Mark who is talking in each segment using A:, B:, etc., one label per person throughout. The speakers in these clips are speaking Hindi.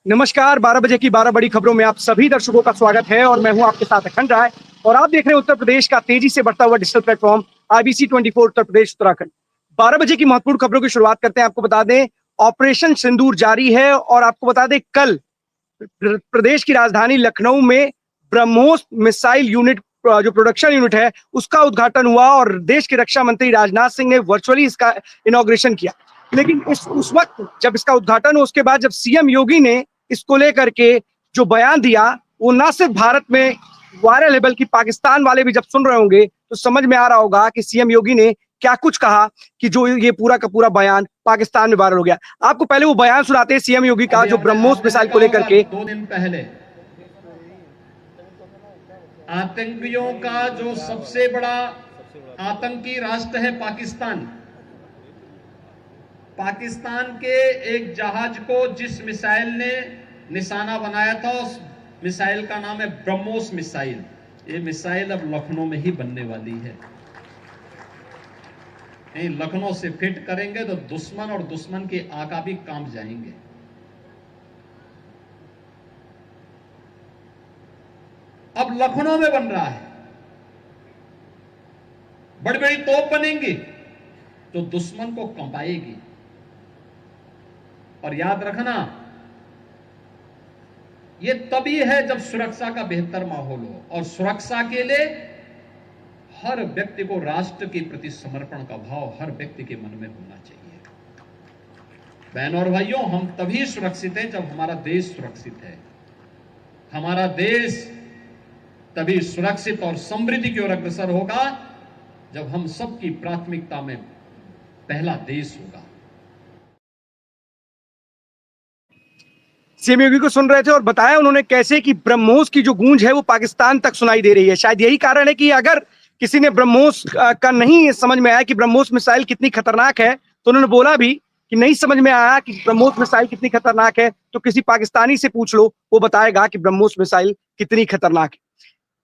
A: नमस्कार, 12 बजे की 12 बड़ी खबरों में आप सभी दर्शकों का स्वागत है और मैं हूं आपके साथ अखंड राय। और आप देख रहे हैं उत्तर प्रदेश का तेजी से बढ़ता हुआ digital platform IBC 24 Uttar Pradesh Uttarakhand. 12 बजे की महत्वपूर्ण खबरों की शुरुआत करते हैं। आपको बता दें, ऑपरेशन सिंदूर जारी है और आपको बता दें कल प्रदेश की राजधानी लखनऊ में ब्रह्मोस मिसाइल यूनिट जो प्रोडक्शन यूनिट है उसका उद्घाटन हुआ और देश के रक्षा मंत्री राजनाथ सिंह ने वर्चुअली इसका इनॉग्रेशन किया। लेकिन उस वक्त जब इसका उद्घाटन हो, उसके बाद जब सीएम योगी ने इसको लेकर के जो बयान दिया, वो ना सिर्फ भारत में वायरल है बल्कि पाकिस्तान वाले भी जब सुन रहे होंगे तो समझ में आ रहा होगा कि सीएम योगी ने क्या कुछ कहा कि जो ये पूरा का पूरा बयान पाकिस्तान में वायरल हो गया। आपको पहले वो बयान सुनाते हैं सीएम योगी का, जो ब्रह्मोस मिसाइल को लेकर के
B: 2 दिन पहले आतंकियों का जो सबसे बड़ा आतंकी राष्ट्र है पाकिस्तान के एक जहाज को जिस मिसाइल ने निशाना बनाया था, उस मिसाइल का नाम है ब्रह्मोस मिसाइल। ये मिसाइल अब लखनऊ में ही बनने वाली है। नहीं, लखनऊ से फिट करेंगे तो दुश्मन और दुश्मन के आका भी कांप जाएंगे। अब लखनऊ में बन रहा है, बड़ी बड़ी तोप बनेंगी तो दुश्मन को कंपाएगी। और याद रखना, यह तभी है जब सुरक्षा का बेहतर माहौल हो, और सुरक्षा के लिए हर व्यक्ति को राष्ट्र के प्रति समर्पण का भाव हर व्यक्ति के मन में होना चाहिए। बहनों और भाइयों, हम तभी सुरक्षित हैं जब हमारा देश सुरक्षित है। हमारा देश तभी सुरक्षित और समृद्धि की ओर अग्रसर होगा जब हम सबकी प्राथमिकता में पहला देश होगा।
A: सीएम योगी को सुन रहे थे और बताया उन्होंने कैसे कि ब्रह्मोस की जो गूंज है वो पाकिस्तान तक सुनाई दे रही है। शायद यही कारण है कि अगर किसी ने ब्रह्मोस का नहीं समझ में आया कि ब्रह्मोस मिसाइल कितनी खतरनाक है, तो उन्होंने बोला भी कि नहीं समझ में आया कि ब्रह्मोस मिसाइल कितनी खतरनाक है तो किसी पाकिस्तानी से पूछ लो, वो बताएगा कि ब्रह्मोस मिसाइल कितनी खतरनाक है।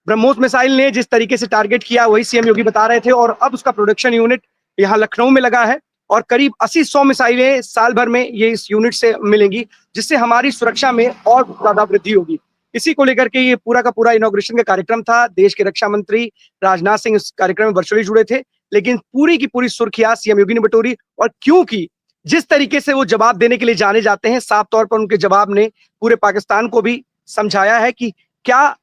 A: ब्रह्मोस मिसाइल ने जिस तरीके से टारगेट किया वही सीएम योगी बता रहे थे। और अब उसका प्रोडक्शन यूनिट यहाँ लखनऊ में लगा है और करीब 80-100 मिसाइलें साल भर में ये इस यूनिट से मिलेंगी, जिससे हमारी सुरक्षा में और ज्यादा वृद्धि होगी। इसी को लेकर के ये पूरा का पूरा इनॉग्रेशन का कार्यक्रम था। देश के रक्षा मंत्री राजनाथ सिंह इस कार्यक्रम में वर्चुअली जुड़े थे, लेकिन पूरी की पूरी सुर्खियां सीएम योगी ने बटोरी। और क्योंकि जिस तरीके से वो जवाब देने के लिए जाने जाते हैं, साफ तौर पर उनके जवाब ने पूरे पाकिस्तान को भी समझाया है कि क्या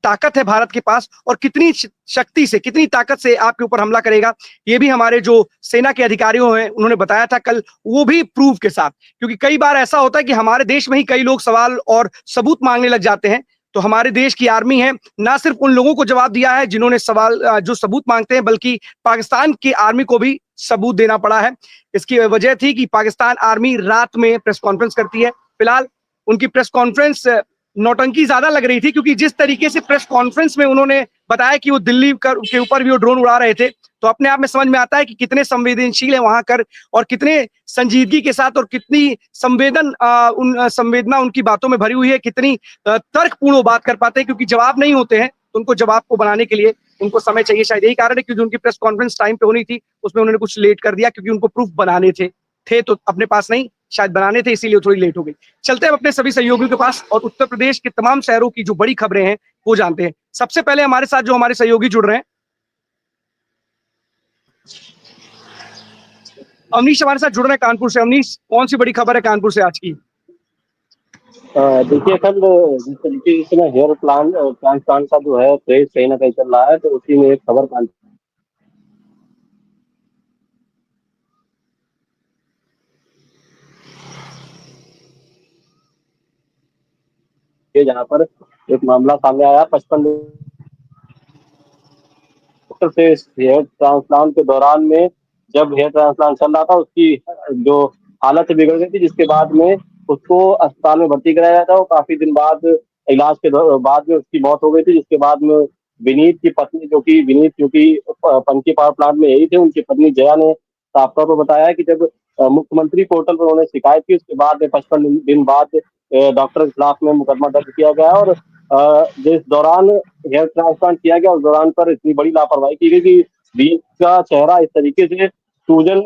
A: ताकत है भारत के पास और कितनी शक्ति से, कितनी ताकत से आपके ऊपर हमला करेगा। ये भी हमारे जो सेना के अधिकारियों हैं उन्होंने बताया था कल, वो भी प्रूफ के साथ। क्योंकि कई बार ऐसा होता है कि हमारे देश में ही कई लोग सवाल और सबूत मांगने लग जाते हैं, तो हमारे देश की आर्मी है ना सिर्फ उन लोगों को जवाब दिया है जिन्होंने सवाल जो सबूत मांगते हैं, बल्कि पाकिस्तान की आर्मी को भी सबूत देना पड़ा है। इसकी वजह थी कि पाकिस्तान आर्मी रात में प्रेस कॉन्फ्रेंस करती है। फिलहाल उनकी प्रेस कॉन्फ्रेंस नौटंकी ज्यादा लग रही थी, क्योंकि जिस तरीके से प्रेस कॉन्फ्रेंस में उन्होंने बताया कि वो दिल्ली के ऊपर भी वो ड्रोन उड़ा रहे थे, तो अपने आप में समझ में आता है कि कितने संवेदनशील है वहां कर और कितने संजीदगी के साथ और कितनी संवेदना उनकी बातों में भरी हुई है, कितनी तर्कपूर्ण वो बात कर पाते हैं। क्योंकि जवाब नहीं होते हैं तो उनको जवाब को बनाने के लिए उनको समय चाहिए। शायद यही कारण है कि जो उनकी प्रेस कॉन्फ्रेंस टाइम पे होनी थी उसमें उन्होंने कुछ लेट कर दिया, क्योंकि उनको प्रूफ बनाने थे तो अपने पास नहीं, शायद बनाने थे, इसीलिए थोड़ी लेट हो गई। चलते हैं अपने सभी सहयोगियों के पास और उत्तर प्रदेश के तमाम शहरों की जो बड़ी खबरें हैं वो जानते हैं। सबसे पहले हमारे साथ जो हमारे सहयोगी जुड़ रहे हैं, अवनीश हमारे साथ जुड़ रहे हैं कानपुर से। अवनीश, कौन सी बड़ी खबर है कानपुर से आज की?
C: देखिए सर, जिस तरीके से ना हेयर ट्रांसप्लांट का जो है क्रेज कहीं ना कहीं चल रहा है, तो उसी में एक खबर जहां पर एक मामला सामने आया 55 डॉक्टर से हेयर ट्रांसप्लांट के दौरान में, जब हेयर ट्रांसप्लांट चल रहा था, उसकी जो हालत बिगड़ गई थी, जिसके बाद में उसको अस्पताल में भर्ती कराया गया था। वो काफी दिन बाद इलाज के बाद में उसकी मौत हो गई थी, जिसके बाद में विनीत की पत्नी, जो कि पंकी पावर प्लांट में यही थे, उनकी पत्नी जया ने साफ तौर पर बताया कि जब मुख्यमंत्री पोर्टल पर उन्होंने शिकायत की, उसके बाद 55 दिन बाद डॉक्टर के खिलाफ में मुकदमा दर्ज किया गया। और जिस दौरान हेयर ट्रांसप्लांट किया गया, उस दौरान पर इतनी बड़ी लापरवाही की गई कि विनीत का चेहरा इस तरीके से सूजन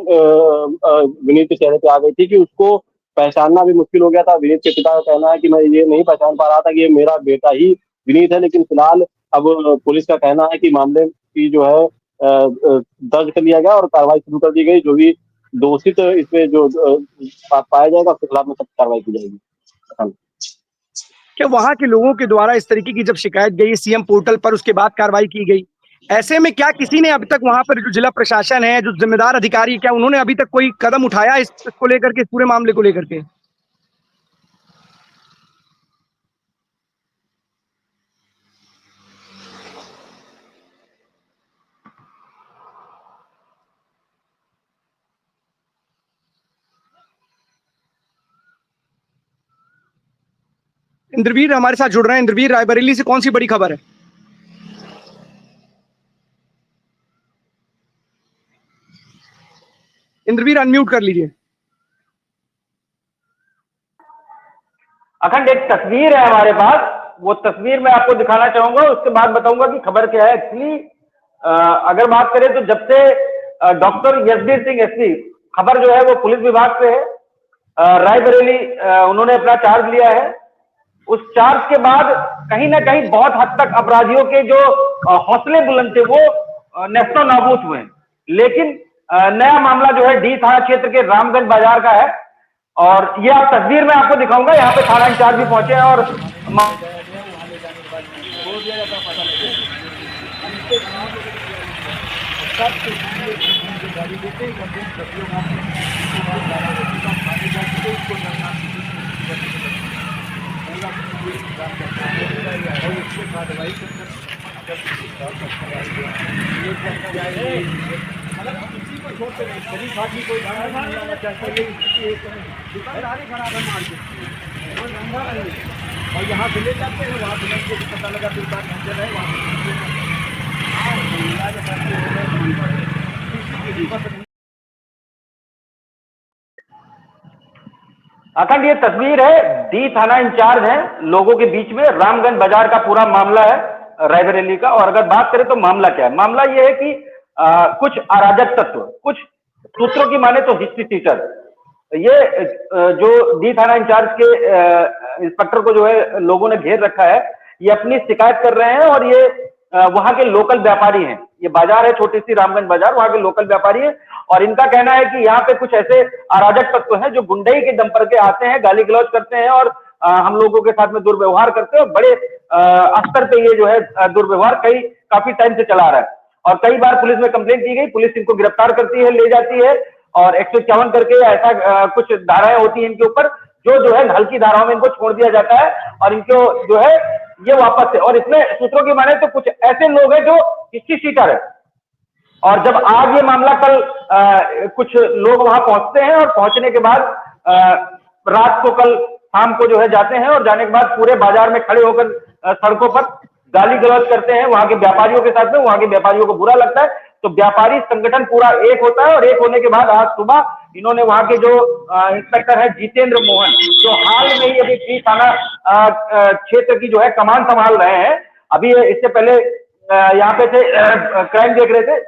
C: विनीत के चेहरे पे आ गई थी कि उसको पहचानना भी मुश्किल हो गया था। विनीत के पिता का कहना है कि मैं ये नहीं पहचान पा रहा था कि ये मेरा बेटा ही विनीत है, लेकिन फिलहाल अब पुलिस का कहना है कि मामले की जो है दर्ज कर लिया गया और कार्रवाई शुरू कर दी गई। जो भी दोषित इसमें जो पाया जाएगा उसके खिलाफ में सख्त कार्रवाई की जाएगी।
A: क्या वहां के लोगों के द्वारा इस तरीके की जब शिकायत गई सीएम पोर्टल पर, उसके बाद कार्रवाई की गई, ऐसे में क्या किसी ने अभी तक वहां पर जो जिला प्रशासन है, जो जिम्मेदार अधिकारी, क्या उन्होंने अभी तक कोई कदम उठाया इसको लेकर के, इस पूरे मामले को लेकर के? इंद्रवीर हमारे साथ जुड़ रहे हैं। इंद्रवीर, रायबरेली से कौन सी बड़ी खबर है? इंद्रवीर अनम्यूट कर लीजिए।
D: अखंड एक तस्वीर है हमारे पास, वो तस्वीर मैं आपको दिखाना चाहूंगा, उसके बाद बताऊंगा कि खबर क्या है एक्चुअली। अगर बात करें तो जब से डॉक्टर यशबीर सिंह एसपी, खबर जो है वो पुलिस विभाग से है, रायबरेली उन्होंने अपना चार्ज लिया है। उस चार्ज के बाद कहीं ना कहीं बहुत हद तक अपराधियों के जो हौसले बुलंद थे वो नेस्तो नाबूद हुए। लेकिन नया मामला जो है डी थाना क्षेत्र के रामगंज बाजार का है, और ये आप तस्वीर में आपको दिखाऊंगा। यहाँ पे थाना इंचार्ज भी पहुंचे हैं और और यहाँ से ले जाते हैं, वहाँ से पता लगा फिर बात रहे अखंड ये तस्वीर है, डी थाना इंचार्ज है, लोगों के बीच में रामगंज बाजार का पूरा मामला है रायबरेली का। और अगर बात करें तो मामला क्या है, मामला ये है कि कुछ अराजक तत्व, कुछ सूत्रों की माने तो हिस्ट्री टीचर, ये जो डी थाना इंचार्ज के इंस्पेक्टर को जो है लोगों ने घेर रखा है, ये अपनी शिकायत कर रहे हैं। और ये वहां के लोकल व्यापारी हैं, ये बाजार है छोटी सी रामगंज बाजार, वहां के लोकल व्यापारी हैं। और इनका कहना है कि यहाँ पे कुछ ऐसे अराजक तत्व हैं जो गुंडई के दम पर के आते हैं, गाली गलौज करते हैं और हम लोगों के साथ में दुर्व्यवहार करते हैं। और बड़े स्तर पे ये जो है दुर्व्यवहार काफी टाइम से चला रहा है। और कई बार पुलिस में कंप्लेंट की गई, पुलिस इनको गिरफ्तार करती है, ले जाती है, और 151 करके ऐसा कुछ धाराएं होती हैं इनके ऊपर, जो है हल्की धाराओं में इनको छोड़ दिया जाता है और इनको जो है ये वापस है। और इसमें सूत्रों की माने तो कुछ ऐसे लोग हैं जो हिस्ट्री शीटर है। और जब आज ये मामला कल कुछ लोग वहां पहुंचते हैं, और पहुंचने के बाद रात को, कल शाम को जो है जाते हैं, और जाने के बाद पूरे बाजार में खड़े होकर सड़कों पर गाली गलौज करते हैं वहां के व्यापारियों के साथ में। वहां के व्यापारियों को बुरा लगता है, तो व्यापारी संगठन पूरा एक होता है। और एक होने के बाद आज सुबह इन्होंने वहां के जो इंस्पेक्टर है जितेंद्र मोहन, जो हाल में ही अभी थाना क्षेत्र की जो है कमान संभाल रहे हैं, अभी इससे पहले यहाँ पे थे, क्राइम देख रहे थे,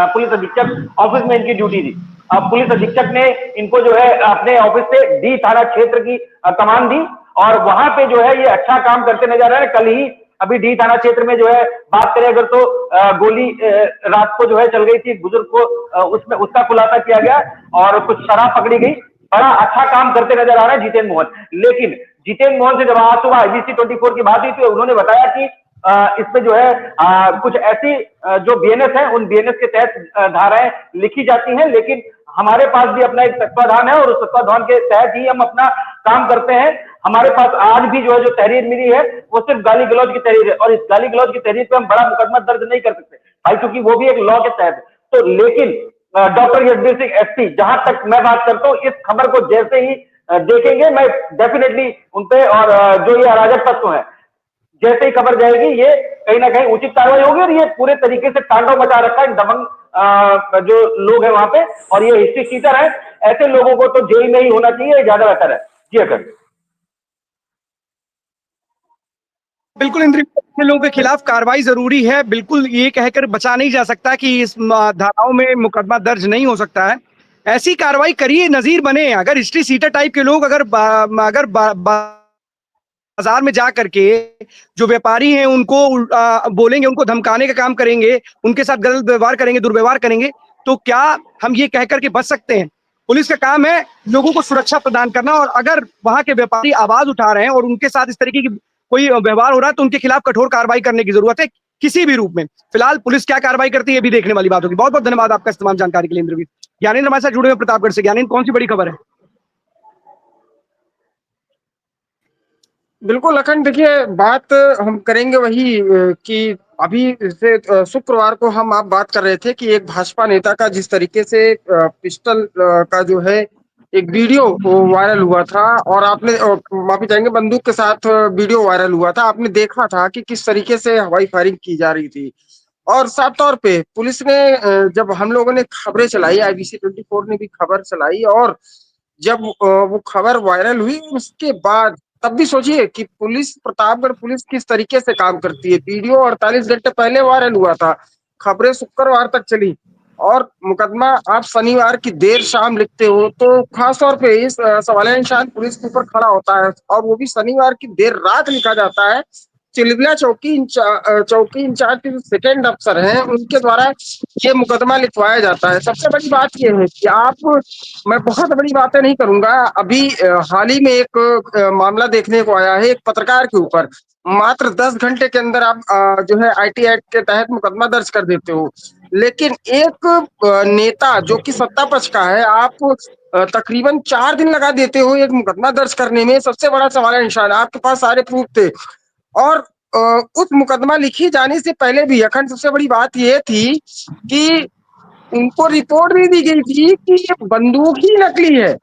D: पुलिस अधीक्षक ऑफिस में इनकी ड्यूटी थी। अब पुलिस अधीक्षक ने इनको जो है अपने ऑफिस से डी थाना क्षेत्र की कमान दी, और वहां पे जो है ये अच्छा काम करते नजर आ रहे हैं। कल ही अभी डी थाना क्षेत्र में जो है बात करें अगर तो गोली रात को जो है चल गई थी बुजुर्ग को, उसमें उसका खुलासा किया गया और कुछ शराब पकड़ी गई। बड़ा अच्छा काम करते नजर आ रहे हैं जितेंद्र मोहन। लेकिन जितेंद्र मोहन से जब आज सुबह IBC 24 की बात हुई तो उन्होंने बताया कि इसमें जो है कुछ ऐसी जो BNS है, उन BNS के तहत धाराएं लिखी जाती हैं, लेकिन हमारे पास भी अपना एक तत्वाधान है और उस तत्वाधान के तहत ही हम अपना काम करते हैं। हमारे पास आज भी जो है जो तहरीर मिली है वो सिर्फ गाली गलौज की तहरीर है, और इस गाली गलौज की तहरीर पे हम बड़ा मुकदमा दर्ज नहीं कर सकते भाई, क्योंकि वो भी एक लॉ के तहत। तो लेकिन डॉक्टर यशबीर सिंह SP, जहां तक मैं बात करता हूँ, इस खबर को जैसे ही देखेंगे मैं डेफिनेटली उनपे, और जो ये अराजक तत्व है, जैसे ही खबर जाएगी ये कहीं ना कहीं उचित कार्रवाई होगी। और ये पूरे तरीके से तांडव मचा रखा है दबंग जो लोग हैं वहां पे, और ये हिस्ट्री शीटर है। ऐसे लोगों को तो जेल में ही होना चाहिए, ज्यादा बेहतर है। जी अखंड।
A: बिल्कुल इंद्रवीर, लोगों के खिलाफ कार्रवाई जरूरी है, बिल्कुल ये कहकर बचा नहीं जा सकता कि इस धाराओं में मुकदमा दर्ज नहीं हो सकता है। ऐसी कार्रवाई करिए, नजीर बने। अगर हिस्ट्री सीटर टाइप के लोग अगर बाजार में जा करके जो व्यापारी हैं उनको बोलेंगे, उनको धमकाने का काम करेंगे, उनके साथ गलत व्यवहार करेंगे, दुर्व्यवहार करेंगे, तो क्या हम ये कह करके बच सकते हैं? पुलिस का काम है लोगों को सुरक्षा प्रदान करना, और अगर वहां के व्यापारी आवाज उठा रहे हैं और उनके साथ इस तरीके की कोई व्यवहार हो रहा है तो उनके खिलाफ कठोर कार्रवाई करने की जरूरत है, किसी भी रूप में। फिलहाल पुलिस क्या कार्रवाई करती है ये भी देखने वाली बात होगी। बहुत बहुत धन्यवाद आपका इस तमाम जानकारी के लिए इंद्रवीर। ज्ञानेंद्र हमारे साथ जुड़े हुए प्रतापगढ़ से। ज्ञानेंद्र, कौन सी बड़ी खबर है?
E: बिल्कुल अखंड, देखिए बात हम करेंगे वही कि अभी से शुक्रवार को हम आप बात कर रहे थे कि एक भाजपा नेता का जिस तरीके से पिस्टल का जो है एक वीडियो वायरल हुआ था, और आपने माफी चाहेंगे बंदूक के साथ वीडियो वायरल हुआ था, आपने देखा था कि किस तरीके से हवाई फायरिंग की जा रही थी। और साफ तौर पे पुलिस ने जब हम लोगों ने खबरें चलाई, IBC 24 ने भी खबर चलाई, और जब वो खबर वायरल हुई उसके बाद तब भी सोचिए कि पुलिस, प्रतापगढ़ पुलिस किस तरीके से काम करती है। वीडियो 48 घंटे पहले वायरल हुआ था, खबरें शुक्रवार तक चली, और मुकदमा आप शनिवार की देर शाम लिखते हो, तो खास तौर पे इस सवालिया निशान पुलिस के ऊपर खड़ा होता है, और वो भी शनिवार की देर रात लिखा जाता है। चिलबिला चौकी इंचार्ज के जो सेकेंड अफसर हैं उनके द्वारा ये मुकदमा लिखवाया जाता है। सबसे बड़ी बात ये है कि मैं बहुत बड़ी बातें नहीं करूंगा, अभी हाल ही में एक मामला देखने को आया है एक पत्रकार के ऊपर, मात्र 10 घंटे के अंदर आप जो है IT एक्ट के तहत मुकदमा दर्ज कर देते हो। लेकिन एक नेता जो कि सत्ता पक्ष का है, आप तकरीबन 4 दिन लगा देते हो एक मुकदमा दर्ज करने में। सबसे बड़ा सवाल है निशान, आपके पास सारे प्रूफ थे, और उस मुकदमा लिखी जाने से पहले भी अखंड सबसे बड़ी बात ये थी कि उनको रिपोर्ट भी दी गई थी कि ये बंदूक ही नकली है,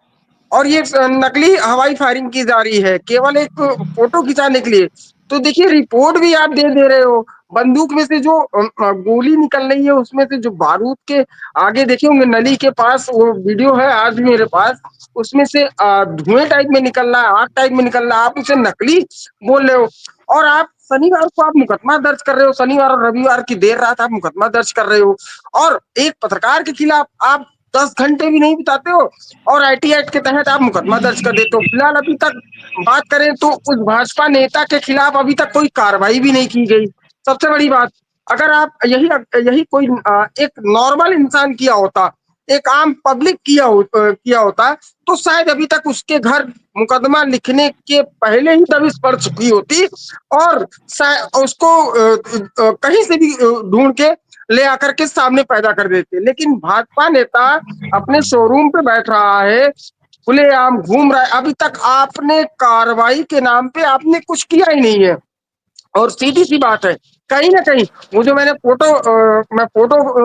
E: और ये नकली हवाई फायरिंग की जा रही है केवल एक फोटो खिंचाने के लिए। तो देखिए रिपोर्ट भी आप दे रहे हो, बंदूक में से जो गोली निकल रही है उसमें से जो बारूद के आगे देखे होंगे नली के पास, वो वीडियो है आज भी मेरे पास, उसमें से धुएं टाइप में निकल रहा है, आग टाइप में निकल रहा है, आप उसे नकली बोल रहे हो। और आप शनिवार को आप मुकदमा दर्ज कर रहे हो, शनिवार और रविवार की देर रात आप मुकदमा दर्ज कर रहे हो, और एक पत्रकार के खिलाफ आप 10 घंटे भी नहीं बिताते हो और IT एक्ट के तहत आप मुकदमा दर्ज कर देते हो। फिलहाल अभी तक बात करें तो उस भाजपा नेता के खिलाफ अभी तक कोई कार्रवाई भी नहीं की गई। सबसे बड़ी बात, अगर आप यही यही कोई एक नॉर्मल इंसान किया होता, एक आम पब्लिक किया होता, तो शायद अभी तक उसके घर मुकदमा लिखने के पहले ही दबिश पड़ चुकी होती, और उसको कहीं से भी ढूंढ के ले आकर के सामने पैदा कर देते। लेकिन भाजपा नेता अपने शोरूम पे बैठ रहा है, खुलेआम घूम रहा है, अभी तक आपने कार्रवाई के नाम पे आपने कुछ किया ही नहीं है। और सीधी सी बात है, कहीं ना कहीं वो जो मैंने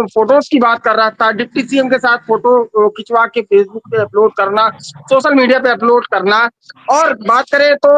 E: फोटोज की बात कर रहा था, डिप्टी CM के साथ फोटो खिंचवा के फेसबुक पे अपलोड करना, सोशल मीडिया पे अपलोड करना, और बात करें तो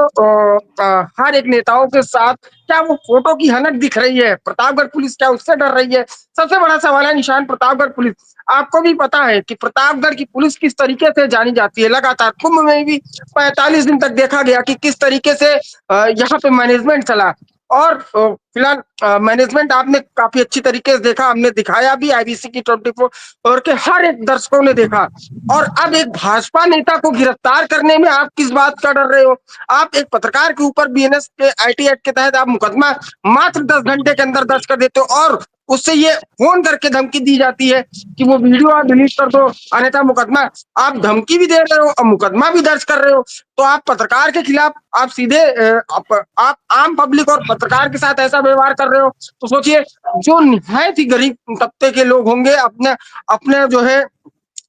E: हर एक नेताओं के साथ, क्या वो फोटो की हनक दिख रही है? प्रतापगढ़ पुलिस क्या उससे डर रही है? सबसे बड़ा सवाल है निशान, प्रतापगढ़ पुलिस, आपको भी पता है कि प्रतापगढ़ की पुलिस किस तरीके से जानी जाती है। लगातार कुंभ में भी 45 दिन तक देखा गया कि किस तरीके से यहाँ पे मैनेजमेंट चला, और फिलहाल मैनेजमेंट आपने काफी अच्छी तरीके से देखा, हमने दिखाया भी, IBC की 24 और के हर एक दर्शकों ने देखा। और अब एक भाजपा नेता को गिरफ्तार करने में आप किस बात का डर रहे हो? आप एक पत्रकार के ऊपर BNS के IT एक्ट के तहत आप मुकदमा मात्र 10 घंटे के अंदर दर्ज कर देते हो, और उससे ये फोन करके धमकी दी जाती है कि वो वीडियो आप डिलीट कर दो, अन्यथा मुकदमा। आप धमकी भी दे रहे हो और मुकदमा भी दर्ज कर रहे हो, तो आप पत्रकार के खिलाफ आप सीधे आप आम पब्लिक और पत्रकार के साथ ऐसा व्यवहार कर रहे हो, तो सोचिए जो निहायत ही गरीब तबके के लोग होंगे अपने अपने जो है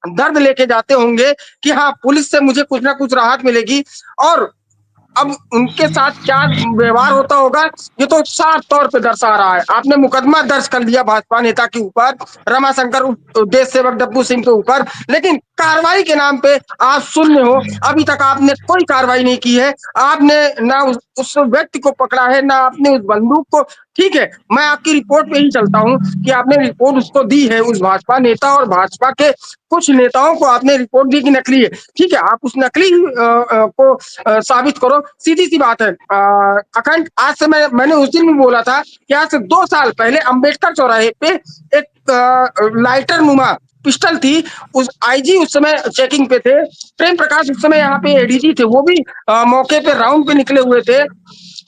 E: दर्द लेके जाते होंगे कि हाँ पुलिस से मुझे कुछ ना कुछ राहत मिलेगी, और अब उनके साथ क्या व्यवहार होता होगा ये तो साफ तौर पे दर्शा रहा है। आपने मुकदमा दर्ज कर लिया भाजपा नेता के ऊपर, रमाशंकर देश सेवक डब्बू सिंह के ऊपर, लेकिन कार्रवाई के नाम पे आप शून्य हो। अभी तक आपने कोई कार्रवाई नहीं की है, आपने ना उस व्यक्ति को पकड़ा है, ना आपने उस बंदूक को, ठीक है मैं आपकी रिपोर्ट पे ही चलता हूं कि आपने रिपोर्ट उसको दी है, उस भाजपा नेता और भाजपा के कुछ नेताओं को आपने रिपोर्ट दी कि नकली है, ठीक है आप उस नकली को साबित करो। सीधी सी बात है अखंड, आज से मैंने उस दिन भी बोला था कि आज से 2 साल पहले अंबेडकर चौराहे पे एक लाइटर नुमा पिस्टल थी, उस आईजी उस समय चेकिंग पे थे, प्रेम प्रकाश उस समय यहाँ पे एडीजी थे, वो भी मौके पे राउंड पे निकले हुए थे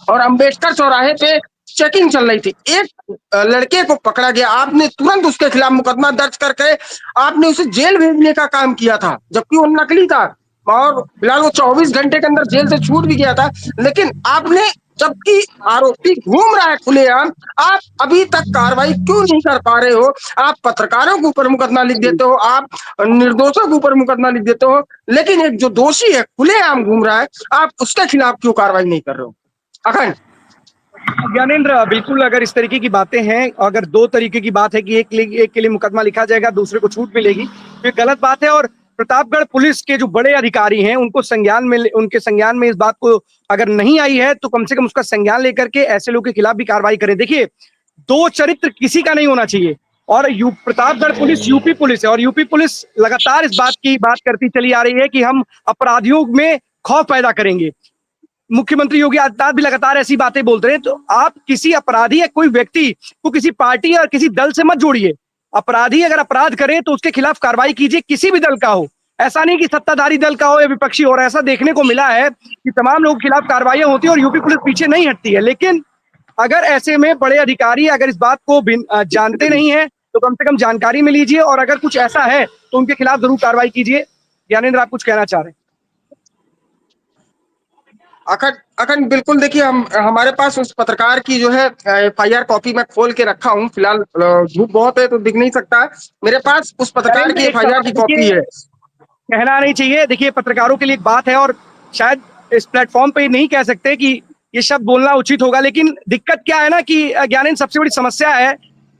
E: और अंबेडकर चौराहे पे चेकिंग चल रही थी। एक लड़के को पकड़ा गया, आपने तुरंत उसके खिलाफ मुकदमा दर्ज करके आपने उसे जेल भेजने का काम किया था, जबकि वो नकली था और फिलहाल वो 24 घंटे के अंदर जेल से छूट भी गया था। लेकिन आपने, जबकि आरोपी घूम रहा है खुलेआम, आप अभी तक कार्रवाई क्यों नहीं कर पा रहे हो? आप पत्रकारों के ऊपर मुकदमा लिख देते हो, आप निर्दोषों के ऊपर मुकदमा लिख देते हो, लेकिन एक जो दोषी है खुलेआम घूम रहा है, आप उसके खिलाफ क्यों कार्रवाई नहीं कर रहे हो? अखंड।
A: ज्ञानेंद्र, बिल्कुल अगर इस तरीके की बातें हैं, अगर दो तरीके की बात है कि एक के लिए मुकदमा लिखा जाएगा, दूसरे को छूट मिलेगी, तो ये गलत बात है। और प्रतापगढ़ पुलिस के जो बड़े अधिकारी हैं उनको उनके संज्ञान में इस बात को अगर नहीं आई है तो कम से कम उसका संज्ञान लेकर के ऐसे लोगों के खिलाफ भी कार्रवाई करें। देखिए, दो चरित्र किसी का नहीं होना चाहिए। और प्रतापगढ़ पुलिस यूपी पुलिस है और यूपी पुलिस लगातार इस बात की बात करती चली आ रही है कि हम अपराधियों में खौफ पैदा करेंगे। मुख्यमंत्री योगी आदित्यनाथ भी लगातार ऐसी बातें बोलते हैं। तो आप किसी अपराधी या कोई व्यक्ति को किसी पार्टी या किसी दल से मत जोड़िए। अपराधी अगर अपराध करे तो उसके खिलाफ कार्रवाई कीजिए, किसी भी दल का हो। ऐसा नहीं कि सत्ताधारी दल का हो या विपक्षी हो। ऐसा देखने को मिला है कि तमाम लोगों के खिलाफ कार्रवाइयां होती है और यूपी पुलिस पीछे नहीं हटती है। लेकिन अगर ऐसे में बड़े अधिकारी अगर इस बात को जानते नहीं है तो कम से कम जानकारी में लीजिए और अगर कुछ ऐसा है तो उनके खिलाफ जरूर कार्रवाई कीजिए। ज्ञानेंद्र, आप कुछ कहना चाह रहे हैं?
E: अखंड अखंड बिल्कुल। देखिए, हम हमारे पास उस पत्रकार की जो है FIR कॉपी मैं खोल के रखा हूँ। फिलहाल धूप बहुत है तो दिख नहीं सकता। मेरे पास उस पत्रकार की FIR की कॉपी है।
A: कहना नहीं चाहिए। देखिए, पत्रकारों के लिए एक बात है और शायद इस प्लेटफॉर्म पे नहीं कह सकते कि ये शब्द बोलना उचित होगा, लेकिन दिक्कत क्या है ना कि ज्ञानेंद्र, सबसे बड़ी समस्या है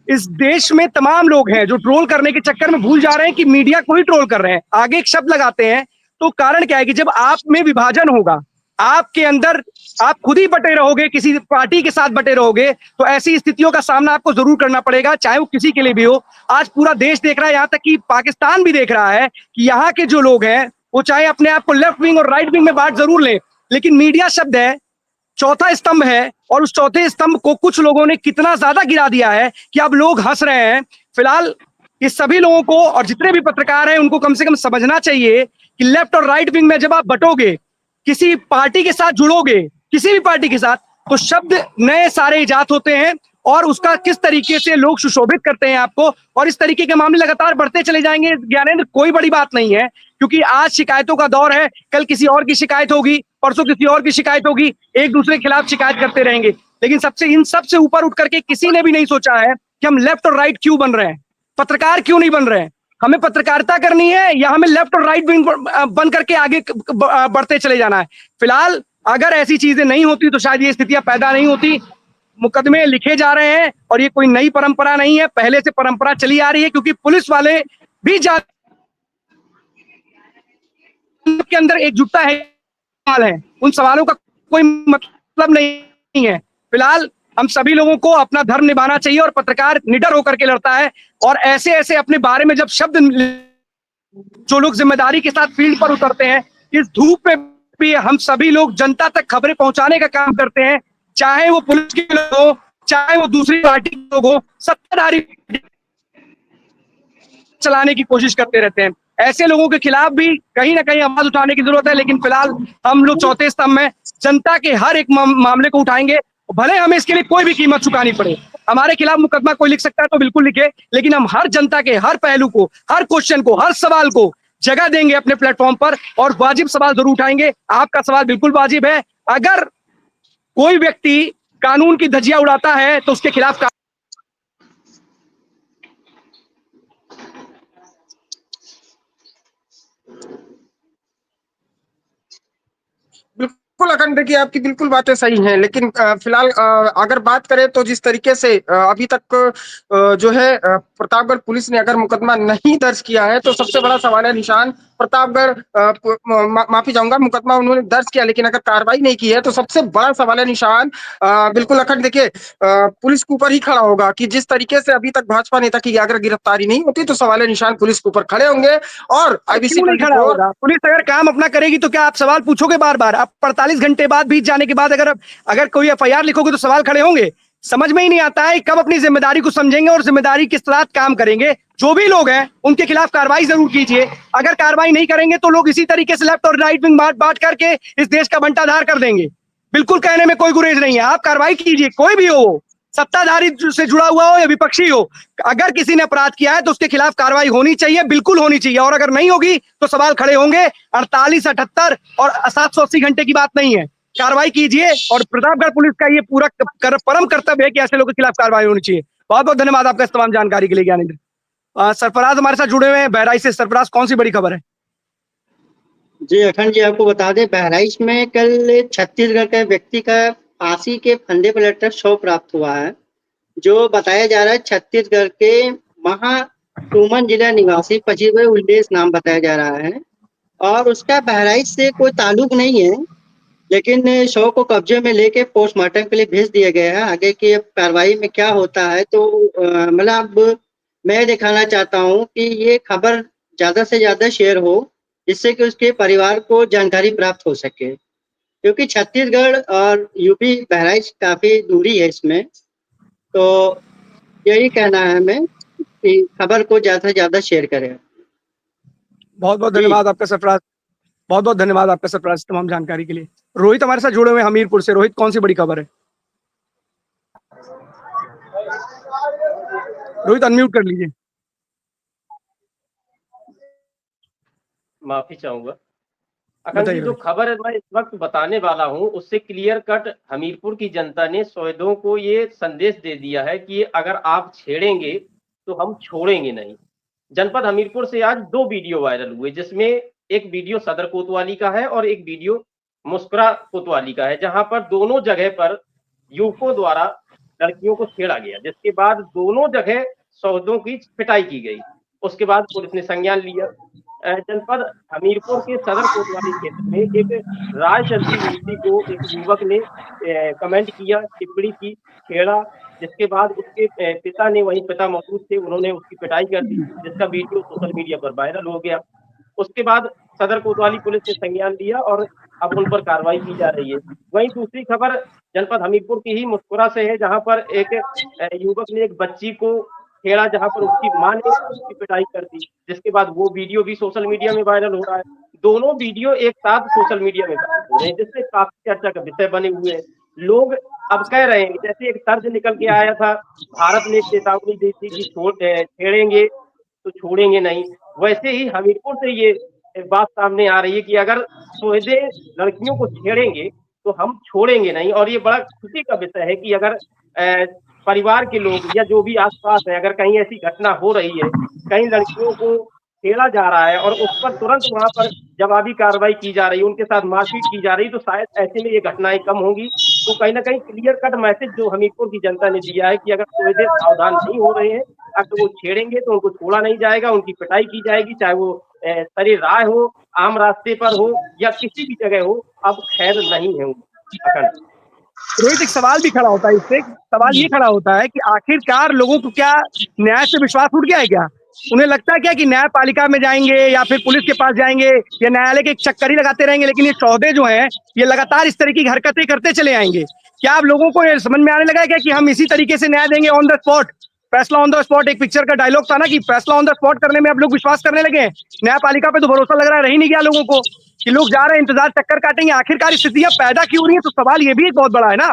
A: इस देश में तमाम लोग हैं जो ट्रोल करने के चक्कर में भूल जा रहे हैं कि मीडिया को ही ट्रोल कर रहे हैं। आगे एक शब्द लगाते हैं तो कारण क्या है कि जब आप में विभाजन होगा, आपके अंदर आप खुद ही बटे रहोगे, किसी पार्टी के साथ बटे रहोगे, तो ऐसी स्थितियों का सामना आपको जरूर करना पड़ेगा, चाहे वो किसी के लिए भी हो। आज पूरा देश देख रहा है, यहाँ तक कि पाकिस्तान भी देख रहा है कि यहाँ के जो लोग हैं वो चाहे अपने आप को लेफ्ट विंग और राइट विंग में बांट जरूर ले, लेकिन मीडिया शब्द है, चौथा स्तंभ है और उस चौथे स्तंभ को कुछ लोगों ने कितना ज्यादा गिरा दिया है कि अब लोग हंस रहे हैं। फिलहाल इस सभी लोगों को और जितने भी पत्रकार हैं उनको कम से कम समझना चाहिए कि लेफ्ट और राइट विंग में जब आप बटोगे, किसी पार्टी के साथ जुड़ोगे, किसी भी पार्टी के साथ, तो शब्द नए सारे इजाद होते हैं और उसका किस तरीके से लोग सुशोभित करते हैं आपको, और इस तरीके के मामले लगातार बढ़ते चले जाएंगे। ज्ञानेंद्र, कोई बड़ी बात नहीं है क्योंकि आज शिकायतों का दौर है, कल किसी और की शिकायत होगी, परसों किसी और की शिकायत होगी, एक दूसरे के खिलाफ शिकायत करते रहेंगे। लेकिन इन सबसे ऊपर उठ करके किसी ने भी नहीं सोचा है कि हम लेफ्ट और राइट क्यों बन रहे हैं, पत्रकार क्यों नहीं बन रहे हैं। हमें पत्रकारिता करनी है या हमें लेफ्ट और राइट विंग बन करके आगे बढ़ते चले जाना है। फिलहाल अगर ऐसी चीजें नहीं होती तो शायद ये स्थितियां पैदा नहीं होती। मुकदमे लिखे जा रहे हैं और ये कोई नई परंपरा नहीं है, पहले से परंपरा चली आ रही है, क्योंकि पुलिस वाले भी के अंदर एकजुटता है। उन सवालों का कोई मतलब नहीं है। फिलहाल हम सभी लोगों को अपना धर्म निभाना चाहिए और पत्रकार निडर होकर के लड़ता है और ऐसे ऐसे अपने बारे में जब शब्द जो लोग जिम्मेदारी के साथ फील्ड पर उतरते हैं, इस धूप में भी हम सभी लोग जनता तक खबरें पहुंचाने का काम करते हैं, चाहे वो पुलिस के लोग हो, चाहे वो दूसरी पार्टी के लोग हो, सत्ताधारी चलाने की कोशिश करते रहते हैं। ऐसे लोगों के खिलाफ भी कहीं ना कहीं आवाज उठाने की जरूरत है। लेकिन फिलहाल हम लोग चौथे स्तंभ में जनता के हर एक मामले को उठाएंगे, भले हमें इसके लिए कोई भी कीमत चुकानी पड़े। हमारे खिलाफ मुकदमा कोई लिख सकता है तो बिल्कुल लिखे, लेकिन हम हर जनता के हर पहलू को, हर क्वेश्चन को, हर सवाल को जगह देंगे अपने प्लेटफॉर्म पर और वाजिब सवाल जरूर उठाएंगे। आपका सवाल बिल्कुल वाजिब है। अगर कोई व्यक्ति कानून की धज्जियां उड़ाता है तो उसके खिलाफ
E: बिल्कुल अखंड। देखिए, आपकी बिल्कुल बातें सही हैं, लेकिन फिलहाल अगर बात करें तो जिस तरीके से अभी तक जो है प्रतापगढ़ पुलिस ने अगर मुकदमा नहीं दर्ज किया है तो सबसे बड़ा सवाल है निशान प्रतापगढ़ माफी चाहूंगा, मुकदमा उन्होंने दर्ज किया लेकिन अगर कार्रवाई नहीं की है तो सबसे बड़ा सवाल है निशान बिल्कुल अखंड। देखिए, पुलिस के ऊपर ही खड़ा होगा कि जिस तरीके से अभी तक भाजपा नेता की अगर गिरफ्तारी नहीं होती तो सवाल है निशान पुलिस के ऊपर खड़े होंगे। और IBC
A: खड़ा होगा। पुलिस अगर काम अपना करेगी तो क्या आप सवाल पूछोगे बार बार? आप 48 घंटे बाद बीत जाने के बाद अगर कोई FIR लिखोगे तो सवाल खड़े होंगे? समझ में ही नहीं आता है कब अपनी जिम्मेदारी को समझेंगे और जिम्मेदारी के साथ काम करेंगे। जो भी लोग हैं उनके खिलाफ कार्रवाई जरूर कीजिए। अगर कार्रवाई नहीं करेंगे तो लोग इसी तरीके से लेफ्ट और राइट विंग बांट करके इस देश का बंटाधार कर देंगे। बिल्कुल कहने में कोई गुरेज नहीं है, आप कार्रवाई कीजिए, कोई भी हो, सत्ताधारी से जुड़ा हुआ हो या विपक्षी हो। अगर किसी ने अपराध किया है तो उसके खिलाफ कार्रवाई होनी चाहिए, बिल्कुल होनी चाहिए। और अगर नहीं होगी तो सवाल खड़े होंगे। 48, 78 और 780 घंटे की बात नहीं है, कार्रवाई कीजिए। और प्रतापगढ़ पुलिस का ये पूरा परम कर्तव्य है कि ऐसे लोगों के खिलाफ कार्रवाई होनी चाहिए। बहुत बहुत धन्यवाद आपका इस तमाम जानकारी के लिए ज्ञानेंद्र। सरफराज हमारे साथ जुड़े हुए हैं बहराइच से। सरफराज, कौन सी बड़ी खबर है?
F: जी अखंड जी, आपको बता दें, बहराइच में कल छत्तीसगढ़ के व्यक्ति का फांसी के फंदे पर लटका शव प्राप्त हुआ है, जो बताया जा रहा है छत्तीसगढ़ के महासुमन जिला निवासी 25 वर्षीय उल्लेस नाम बताया जा रहा है। और उसका बहराइच से कोई ताल्लुक नहीं है, लेकिन शव को कब्जे में लेके पोस्टमार्टम के लिए भेज दिया गया है। आगे की कार्रवाई में क्या होता है तो मतलब मैं दिखाना चाहता हूँ कि ये खबर ज्यादा से ज्यादा शेयर हो, जिससे कि उसके परिवार को जानकारी प्राप्त हो सके, क्योंकि छत्तीसगढ़ और यूपी बहराइच काफी दूरी है इसमें। तो यही कहना है हमें कि खबर को ज्यादा से ज्यादा शेयर करें।
A: बहुत बहुत
F: जी
A: धन्यवाद आपका सरफराज, बहुत बहुत धन्यवाद आपका सरफराज तमाम जानकारी के लिए। रोहित हमारे साथ जुड़े हुए हैं हमीरपुर से। रोहित, कौन सी बड़ी खबर है? रोहित, अनम्यूट कर लीजिए।
G: माफी चाहूंगा। अखंड जी,
A: बताइए
G: जो
A: रोहित।
G: खबर मैं इस वक्त बताने वाला हूं उससे क्लियर कट हमीरपुर की जनता ने शहीदों को ये संदेश दे दिया है कि अगर आप छेड़ेंगे तो हम छोड़ेंगे नहीं। जनपद हमीरपुर से आज 2 वीडियो वायरल हुए, जिसमें एक वीडियो सदर कोतवाली का है और एक वीडियो मुस्कुरा कोतवाली का है, जहां पर दोनों जगह पर युवकों द्वारा लड़कियों को छेड़ा गया, जिसके बाद दोनों जगह शहीदों की पिटाई की गई। उसके बाद पुलिस ने संज्ञान लिया। जनपद हमीरपुर के सदर कोतवाली क्षेत्र में एक राय चलती युवती को एक युवक ने कमेंट किया, टिप्पणी की, छेड़ा, जिसके बाद उसके पिता ने, वहीं पिता मौजूद थे, उन्होंने उसकी पिटाई कर दी, जिसका वीडियो सोशल मीडिया पर वायरल हो गया। उसके बाद सदर कोतवाली पुलिस ने संज्ञान लिया और अब उन पर कार्रवाई की जा रही है। वहीं दूसरी खबर जनपद हमीरपुर की ही मुस्कुरा से है, जहां पर एक युवक ने एक बच्ची को छेड़ा, जहां पर उसकी मां ने उसकी पिटाई कर दी, जिसके बाद वो वीडियो भी सोशल मीडिया में वायरल हो रहा है। दोनों वीडियो एक साथ सोशल मीडिया में वायरल हो रहे हैं, जिससे काफी चर्चा का विषय बने हुए हैं। लोग अब कह रहे हैं, जैसे एक तर्ज निकल के आया था, भारत ने एक चेतावनी दी थी कि छेड़ेंगे तो छोड़ेंगे नहीं, वैसे ही हमीरपुर से ये बात सामने आ रही है कि अगर सोहदे लड़कियों को छेड़ेंगे तो हम छोड़ेंगे नहीं। और ये बड़ा खुशी का विषय है कि अगर परिवार के लोग या जो भी आसपास है, अगर कहीं ऐसी घटना हो रही है, कहीं लड़कियों को छेड़ा जा रहा है और उस पर तुरंत वहां पर जवाबी कार्रवाई की जा रही है, उनके साथ मारपीट की जा रही है, तो शायद ऐसे में ये घटनाएं कम होंगी। तो कहीं ना कहीं क्लियर कट मैसेज जो हमीरपुर की जनता ने दिया है कि अगर सोहदे सावधान नहीं हो रहे हैं, अगर वो छेड़ेंगे तो उनको छोड़ा नहीं जाएगा, उनकी पिटाई की जाएगी, चाहे वो सरे राय हो, आम रास्ते पर हो या किसी भी जगह हो, अब खैर नहीं है अखंड।
A: रोहित, एक सवाल भी खड़ा होता है इससे। सवाल ये खड़ा होता है कि आखिरकार लोगों को क्या न्याय से विश्वास उठ गया है क्या? उन्हें लगता है क्या कि न्यायपालिका में जाएंगे या फिर पुलिस के पास जाएंगे या न्यायालय के एक चक्कर ही लगाते रहेंगे, लेकिन ये सौदे जो हैं ये लगातार इस तरीके की हरकतें करते चले आएंगे? क्या आप लोगों को ये समझ में आने लगा है क्या कि हम इसी तरीके से न्याय देंगे, ऑन द स्पॉट, फैसला ऑन द स्पॉट? एक पिक्चर का डायलॉग था ना कि फैसला ऑन द स्पॉट करने में अब लोग विश्वास करने लगे हैं। न्यायपालिका पे तो भरोसा लग रहा है, रह ही नहीं गया लोगों को, कि लोग जा रहे हैं, इंतजार चक्कर काटेंगे। आखिरकार स्थितियां पैदा क्यों हो रही है? तो सवाल ये भी एक बहुत बड़ा है ना।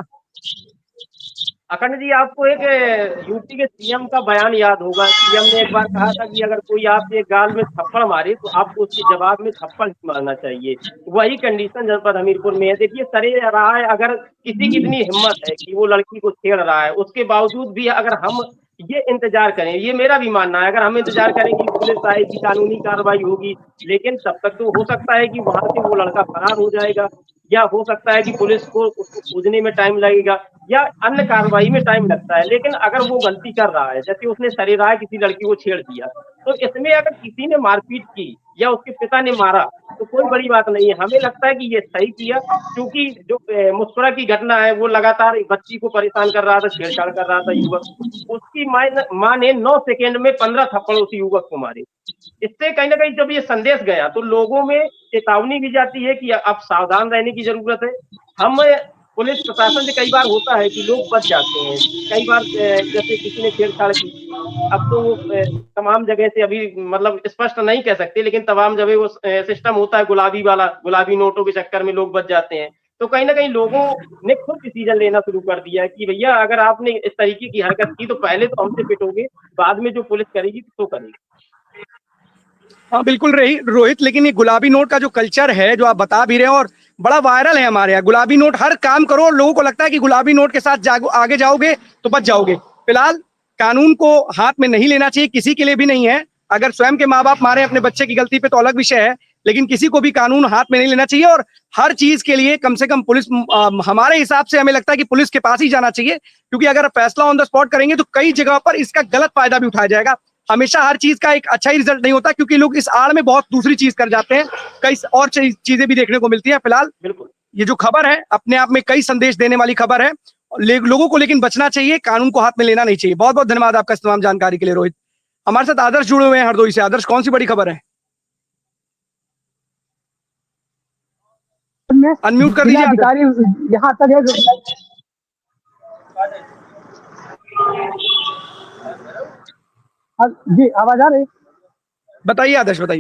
G: अखंड जी, आपको एक यूपी के सीएम का बयान याद होगा। सीएम ने एक बार कहा था कि अगर कोई आपके गाल में थप्पड़ मारे तो आपको उसके जवाब में थप्पड़ नहीं मारना चाहिए। वही कंडीशन जनपद हमीरपुर में है। देखिए, सरे रहा है, अगर किसी की इतनी हिम्मत है कि वो लड़की को छेड़ रहा है, उसके बावजूद भी अगर हम ये इंतजार करें, ये मेरा भी मानना है, अगर हम इंतजार करेंगे कि पुलिस आएगी, कानूनी कार्रवाई होगी, लेकिन तब तक तो हो सकता है कि वहां से वो लड़का फरार हो जाएगा, या हो सकता है कि पुलिस को उसको खोजने में टाइम लगेगा या अन्य कार्रवाई में टाइम लगता है। लेकिन अगर वो गलती कर रहा है, जैसे उसने सरेराह किसी लड़की को छेड़ दिया, तो इसमें अगर किसी ने मारपीट की या उसके पिता ने मारा तो कोई बड़ी बात नहीं है। हमें लगता है कि ये सही किया, क्योंकि जो मुस्कुरा की घटना है, वो लगातार एक बच्ची को परेशान कर रहा था, छेड़छाड़ कर रहा था युवक। उसकी माँ ने 9 सेकेंड में 15 थप्पड़ उस युवक को मारे। इससे कहीं ना कहीं जब ये संदेश गया तो लोगों में चेतावनी भी जाती है कि अब सावधान रहने की जरूरत है। हम पुलिस प्रशासन से कई बार होता है कि लोग बच जाते हैं। कई बार जैसे किसी ने छेड़छाड़ की, अब तो वो तमाम जगह से अभी मतलब स्पष्ट नहीं कह सकते, लेकिन तमाम जगह वो सिस्टम होता है गुलाबी वाला, गुलाबी नोटों के चक्कर में लोग बच जाते हैं। तो कहीं न कहीं लोगों ने खुद डिसीजन लेना शुरू कर दिया है कि भैया अगर आपने इस तरीके की हरकत की तो पहले तो हमसे पिटोगे, बाद में जो पुलिस करेगी तो करेगी।
A: हाँ बिल्कुल रही रोहित, लेकिन ये गुलाबी नोट का जो कल्चर है जो आप बता भी रहे हैं और बड़ा वायरल है हमारे यहाँ, गुलाबी नोट हर काम करो और लोगों को लगता है कि गुलाबी नोट के साथ आगे जाओगे तो बच जाओगे। फिलहाल कानून को हाथ में नहीं लेना चाहिए, किसी के लिए भी नहीं है। अगर स्वयं के माँ बाप मारे अपने बच्चे की गलती पे तो अलग विषय है, लेकिन किसी को भी कानून हाथ में नहीं लेना चाहिए। और हर चीज के लिए कम से कम पुलिस, हमारे हिसाब से हमें लगता है कि पुलिस के पास ही जाना चाहिए, क्योंकि अगर फैसला ऑन द स्पॉट करेंगे तो कई जगह पर इसका गलत फायदा भी उठाया जाएगा। हमेशा हर चीज का एक अच्छा ही रिजल्ट नहीं होता, क्योंकि लोग इस आड़ में बहुत दूसरी चीज कर जाते हैं, कई और चीजें भी देखने को मिलती है। फिलहाल
G: बिल्कुल।
A: ये जो खबर है अपने आप में कई संदेश देने वाली खबर है, लोगों को लेकिन बचना चाहिए, कानून को हाथ में लेना नहीं चाहिए। बहुत बहुत धन्यवाद आपका इस तमाम जानकारी के लिए रोहित। हमारे साथ आदर्श जुड़े हुए हैं हरदोई से। आदर्श, कौन सी बड़ी खबर है? अनम्यूट कर दीजिए
H: अधिकारी यहाँ तक है। जी आवाज आ रही?
A: बताइए आदर्श, बताइए।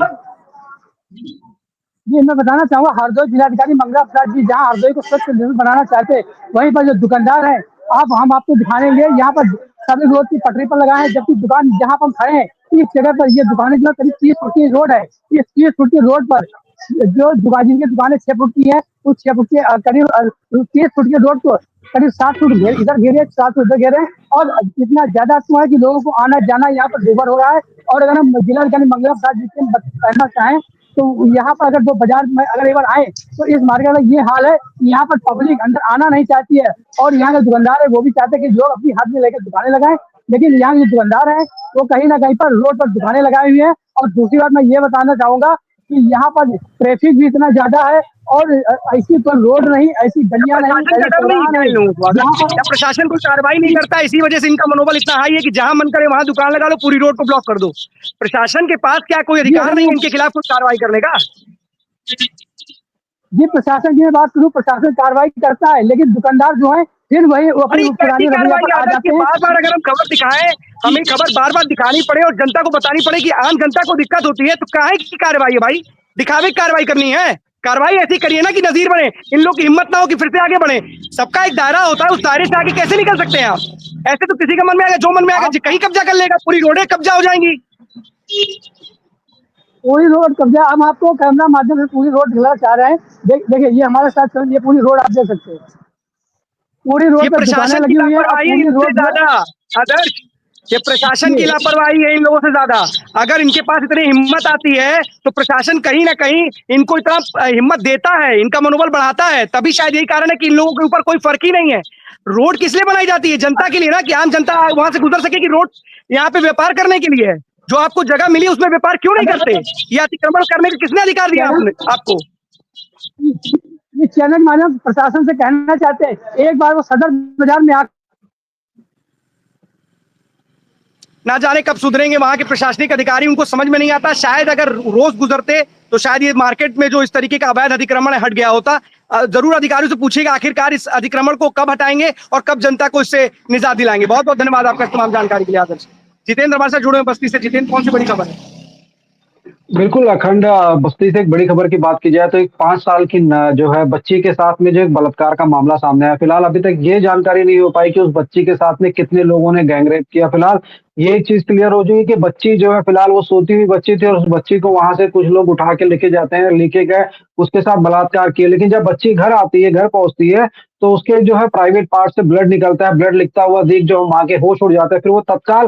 H: जी मैं बताना चाहूंगा, हरदोई जिलाधिकारी मंगला प्रसाद जी जहाँ हरदोई को स्वच्छ बनाना चाहते, वहीं पर जो दुकानदार है, आप हम आपको दिखाएंगे यहाँ पर सभी रोड की पटरी पर लगाए हैं, जबकि दुकान जहाँ पर हम खड़े हैं इस जगह पर ये दुकानें जो करीब 30 फुट की रोड है, इस 30 फुट की रोड पर जो जिनकी दुकानें 6 फुट की है, उस 6 फुट के करीब 30 फुट की रोड को करीब 7 फुट इधर घेरे, 7 फुट उधर घेरे, और इतना ज्यादा तो है कि लोगों को आना जाना यहाँ पर दूभर हो रहा है। और अगर हम जिलाधिकारी मंगला प्रसाद जी से कहना चाहें तो यहाँ पर अगर वो बाजार में अगर एक बार आए तो इस मार्केट में ये हाल है, यहाँ पर पब्लिक अंदर आना नहीं चाहती है, और यहाँ के दुकानदार है वो भी चाहते हैं कि लोग अपनी हाथ में लेकर दुकानें लगाएं, लेकिन यहाँ के दुकानदार है वो कहीं ना कहीं पर रोड पर दुकानें लगाई हुई है। और दूसरी बात मैं ये बताना चाहूंगा कि यहाँ पर ट्रैफिक भी इतना ज्यादा है, और ऐसी तो रोड नहीं, ऐसी गलियां नहीं,
A: प्रशासन का
H: ऐसे
A: डर नहीं
H: चौराहा
A: है इन
H: नहीं
A: लोगों को, अगर
H: जहाँ
A: या
H: पर
A: प्रशासन कोई कार्रवाई नहीं करता, इसी वजह से इनका मनोबल इतना हाई है कि जहां मन करे वहां दुकान लगा लो, पूरी रोड को ब्लॉक कर दो। प्रशासन के पास क्या कोई
H: जी
A: अधिकार नहीं है इनके खिलाफ कोई कार्रवाई करने का?
H: जी प्रशासन की मैं बात करूँ, प्रशासन कार्रवाई करता है, लेकिन दुकानदार जो है फिर वही वो
A: अरे
H: अपनी
A: कैसी
H: पुरानी रवैया
A: कार्रवाई
H: पर आ
A: आदर्श की?
H: जाते हैं।
A: बार बार अगर हम खबर दिखाएं, हमें खबर बार बार दिखानी पड़े और जनता को बतानी पड़े कि आम जनता को दिक्कत होती है, तो काहे की कार्रवाई है भाई? दिखावे की कार्रवाई करनी है, कार्रवाई ऐसी करिए ना कि नजीर बने, इन लोग की हिम्मत ना हो कि फिर से आगे बढ़े। सबका एक दायरा होता है, उस दायरे से आगे कैसे निकल सकते हैं आप? ऐसे तो किसी का मन में आएगा, जो मन में आएगा कहीं कब्जा कर लेगा, पूरी रोडें कब्जा हो जाएंगी।
H: पूरी रोड कब्जा, हम आपको कैमरा माध्यम से पूरी रोड दिखाना चाह रहे हैं। देखिए ये हमारे साथ चल, ये पूरी रोड आप देख सकते हैं, पूरी
A: ये
H: रोड पर दुकानें
A: प्रशासन की
H: लगी हुई है, और
A: लापरवाही है
H: पूरी
A: इनसे
H: रोड जो
A: ज्यादा आदर्श, ये प्रशासन की
H: है
A: लापरवाही है इन लोगों से ज्यादा। अगर इनके पास इतनी हिम्मत आती है तो प्रशासन कहीं ना कहीं इनको इतना हिम्मत देता है, इनका मनोबल बढ़ाता है, तभी शायद यही कारण है कि इन लोगों के ऊपर कोई फर्क ही नहीं है। रोड किस लिए बनाई जाती है? जनता के लिए ना, कि आम जनता वहां से गुजर सके, कि रोड यहाँ पे व्यापार करने के लिए है। जो आपको जगह मिली उसमें व्यापार क्यों नहीं करते? ये अतिक्रमण करने का किसने अधिकार दिया आपको?
H: ये चैनल माध्यम प्रशासन से कहना चाहते हैं, एक बार वो सदर बाजार में आकर
A: ना जाने कब सुधरेंगे वहां के प्रशासनिक अधिकारी, उनको समझ में नहीं आता। शायद अगर रोज गुजरते तो शायद ये मार्केट में जो इस तरीके का अवैध अतिक्रमण हट गया होता। जरूर अधिकारियों से पूछिएगा आखिरकार इस अतिक्रमण को कब हटाएंगे और कब जनता को इससे निजात दिलाएंगे। बहुत बहुत धन्यवाद आपका तमाम जानकारी के लिए आदर्श। जितेंद्र हमारे साथ जुड़े हैं बस्ती से। जितेंद्र, कौन सी बड़ी खबर है?
I: बिल्कुल अखंड, बस्ती से एक बड़ी खबर की बात की जाए तो एक 5 साल की जो है बच्ची के साथ में जो एक बलात्कार का मामला सामने आया। फिलहाल अभी तक ये जानकारी नहीं हो पाई कि उस बच्ची के साथ में कितने लोगों ने गैंगरेप किया। फिलहाल ये चीज क्लियर हो चुकी है कि बच्ची जो है फिलहाल वो सोती हुई बच्ची थी, और उस बच्ची को वहां से कुछ लोग उठा के लेके जाते हैं, लेके गए, उसके साथ बलात्कार किया। लेकिन जब बच्ची घर आती है, घर पहुंचती है, तो उसके जो है प्राइवेट पार्ट से ब्लड निकलता है। ब्लड लिखता हुआ देख जो माँ के होश उड़ जाते हैं। फिर वो तत्काल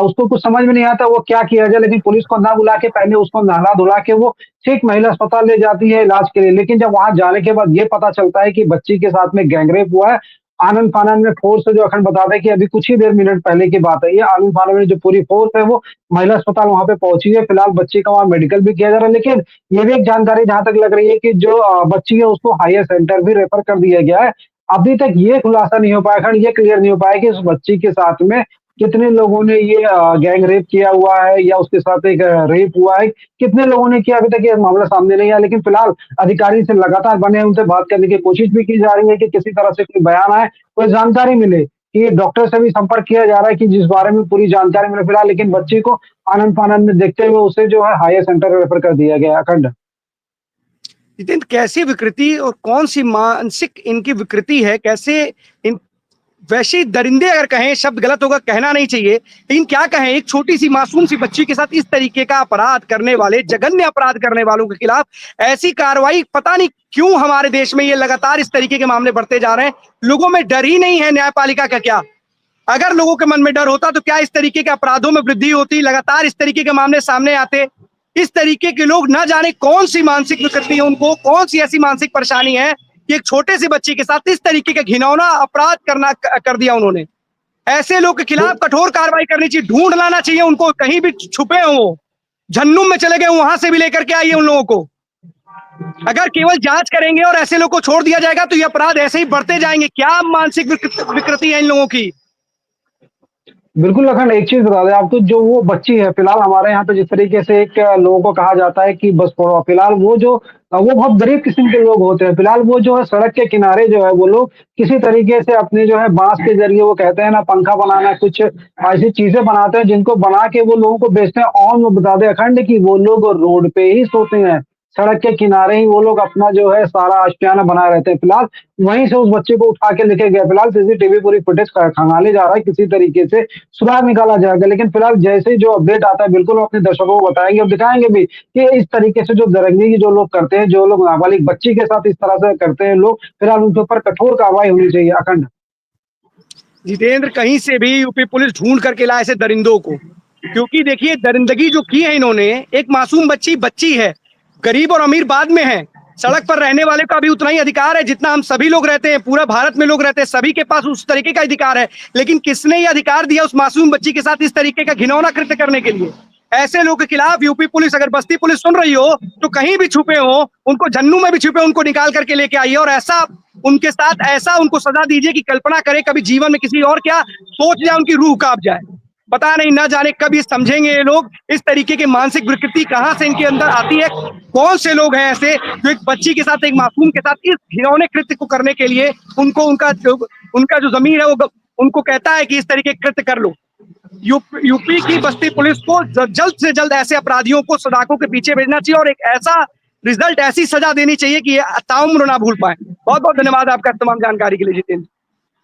I: उसको कुछ समझ में नहीं आता वो क्या किया जाए, लेकिन पुलिस को ना बुला के पहले उसको नहला धुला के वो ठीक महिला अस्पताल ले जाती है इलाज के लिए। लेकिन जब वहां जाने के बाद ये पता चलता है कि बच्ची के साथ में गैंगरेप हुआ है, आनंद फानन में फोर्स से जो अखंड बता दें कि अभी कुछ ही देर मिनट पहले की बात है, ये आनंद फानन में जो पूरी फोर्स है वो महिला अस्पताल वहां पे पहुंची है। फिलहाल बच्ची का वहां मेडिकल भी किया जा रहा है, लेकिन ये भी एक जानकारी जहां तक लग रही है कि जो बच्ची है उसको हायर सेंटर भी रेफर कर दिया गया है। अभी तक ये खुलासा नहीं हो पाया, ये क्लियर नहीं हो पाया कि उस बच्ची के साथ में कितने लोगों ने ये गैंग रेप किया हुआ है या उसके साथ एक रेप हुआ है, कितने लोगों ने किया, अभी तक ये मामला सामने नहीं आया। लेकिन फिलहाल अधिकारी से लगातार बने हैं, उनसे बात करने की कोशिश भी की जा रही है कि किसी तरह से कोई बयान आए, कोई जानकारी मिले, कि डॉक्टर से भी संपर्क किया जा रहा है कि जिस बारे में पूरी जानकारी मिले फिलहाल। लेकिन बच्ची को आनंद-फानंद में देखते हुए उसे जो है हायर सेंटर रेफर कर दिया गया है। अखंड।
A: जितेंद्र, कैसी विकृति और कौन सी मानसिक इनकी विकृति है, कैसे इन वैसे दरिंदे अगर कहें, शब्द गलत होगा, कहना नहीं चाहिए, लेकिन क्या कहें, एक छोटी सी मासूम सी बच्ची के साथ इस तरीके का अपराध करने वाले, जघन्य अपराध करने वालों के खिलाफ ऐसी कार्रवाई, पता नहीं क्यों हमारे देश में ये लगातार इस तरीके के मामले बढ़ते जा रहे हैं। लोगों में डर ही नहीं है न्यायपालिका का। क्या अगर लोगों के मन में डर होता तो क्या इस तरीके के अपराधों में वृद्धि होती? लगातार इस तरीके के मामले सामने आते। इस तरीके के लोग न जाने कौन सी मानसिक विकृति है उनको, कौन सी ऐसी मानसिक परेशानी है कि एक छोटे से बच्चे के साथ इस तरीके का घिनौना अपराध कर दिया उन्होंने। ऐसे लोग के खिलाफ कठोर कार्रवाई करनी चाहिए, ढूंढ लाना चाहिए उनको, कहीं भी छुपे हो, झन्नुम में चले गए वहां से भी लेकर के आइए उन लोगों को। अगर केवल जांच करेंगे और ऐसे लोगों को छोड़ दिया जाएगा तो ये अपराध ऐसे ही बढ़ते जाएंगे। क्या मानसिक विकृति है इन लोगों की?
I: बिल्कुल अखंड, एक चीज बता दें आपको, जो वो बच्ची है फिलहाल हमारे यहाँ पे जिस तरीके से एक लोगों को कहा जाता है कि बस पढ़ो, फिलहाल वो बहुत गरीब किस्म के लोग होते हैं। फिलहाल वो जो है सड़क के किनारे जो है वो लोग किसी तरीके से अपने जो है बांस के जरिए, वो कहते हैं ना पंखा बनाना, कुछ ऐसी चीजें बनाते हैं जिनको बना के वो लोगों को बेचते हैं। और वो बता दें अखंड कि वो लोग रोड पे ही सोते हैं, सड़क के किनारे ही वो लोग अपना जो है सारा आशियाना बनाए रहते हैं। फिलहाल वहीं से उस बच्चे को उठा के लेके गया। फिलहाल सीसीटीवी पूरी फुटेज खंगाले जा रहा है, किसी तरीके से सुराग निकाला जाएगा। लेकिन फिलहाल जैसे ही जो अपडेट आता है बिल्कुल अपने दर्शकों को बताएंगे और दिखाएंगे भी कि इस तरीके से जो दरंगी जो लोग करते हैं, जो लोग नाबालिग बच्ची के साथ इस तरह से करते हैं लोग, फिलहाल उनके ऊपर कठोर कार्रवाई होनी चाहिए। अखंड।
A: जितेंद्र, कहीं से भी यूपी पुलिस ढूंढ करके लाए ऐसे दरिंदों को, क्योंकि देखिए दरिंदगी जो की है इन्होंने, एक मासूम बच्ची है, गरीब और अमीर बाद में है, सड़क पर रहने वाले का भी उतना ही अधिकार है जितना हम सभी लोग रहते हैं, पूरा भारत में लोग रहते हैं, सभी के पास उस तरीके का अधिकार है। लेकिन किसने ये अधिकार दिया उस मासूम बच्ची के साथ इस तरीके का घिनौना कृत्य करने के लिए? ऐसे लोगों के खिलाफ यूपी पुलिस, अगर बस्ती पुलिस सुन रही हो तो कहीं भी छुपे हो, उनको झन्नू में भी छुपे, उनको निकाल करके लेके आइए और ऐसा उनके साथ ऐसा उनको सजा दीजिए कि कल्पना करे कभी जीवन में किसी और क्या सोच जाए, उनकी रूह कांप जाए। पता नहीं, ना जाने कब ये समझेंगे ये लोग इस तरीके की मानसिक विकृति कहां से इनके अंदर आती है। कौन से लोग हैं ऐसे जो एक बच्ची के साथ, एक मासूम के साथ इस घिनौने कृत्य को करने के लिए उनको उनका जो जमीर है वो उनको कहता है कि इस तरीके कृत्य कर लो। यूपी की बस्ती पुलिस को जल्द से जल्द ऐसे अपराधियों को सलाखों के पीछे भेजना चाहिए और एक ऐसा रिजल्ट, ऐसी सजा देनी चाहिए कि ये ताउम्र ना भूल पाए। बहुत बहुत धन्यवाद आपका तमाम जानकारी के लिए जितेंद्र।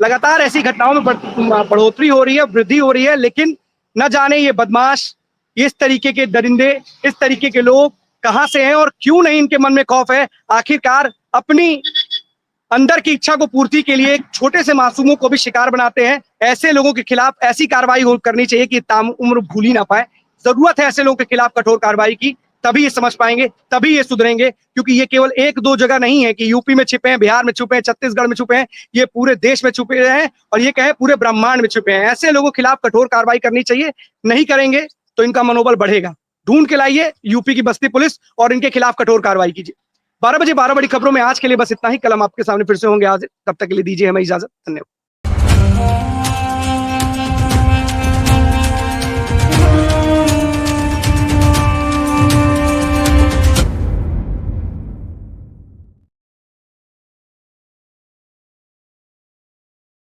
A: लगातार ऐसी घटनाओं में बढ़ोतरी हो रही है, वृद्धि हो रही है, लेकिन न जाने ये बदमाश, इस तरीके के दरिंदे, इस तरीके के लोग कहां से हैं और क्यों नहीं इनके मन में खौफ है। आखिरकार अपनी अंदर की इच्छा को पूर्ति के लिए छोटे से मासूमों को भी शिकार बनाते हैं। ऐसे लोगों के खिलाफ ऐसी कार्रवाई करनी चाहिए कि ताउम्र भूल ही ना पाए। जरूरत है ऐसे लोगों के खिलाफ कठोर कार्रवाई की, तभी ये समझ पाएंगे, तभी ये सुधरेंगे। क्योंकि ये केवल एक दो जगह नहीं है कि यूपी में छिपे हैं, बिहार में छुपे हैं, छत्तीसगढ़ में छुपे हैं, ये पूरे देश में छुपे हैं और ये कहे पूरे ब्रह्मांड में छुपे हैं। ऐसे लोगों के खिलाफ कठोर कार्रवाई करनी चाहिए। नहीं करेंगे तो इनका मनोबल बढ़ेगा। ढूंढ के लाइए यूपी की बस्ती पुलिस और इनके खिलाफ कठोर कार्रवाई कीजिए। 12 बजे 12 बड़ी खबरों में आज के लिए बस इतना ही। कल हम आपके सामने फिर से होंगे। आज तब तक के लिए दीजिए हमें इजाजत। धन्यवाद।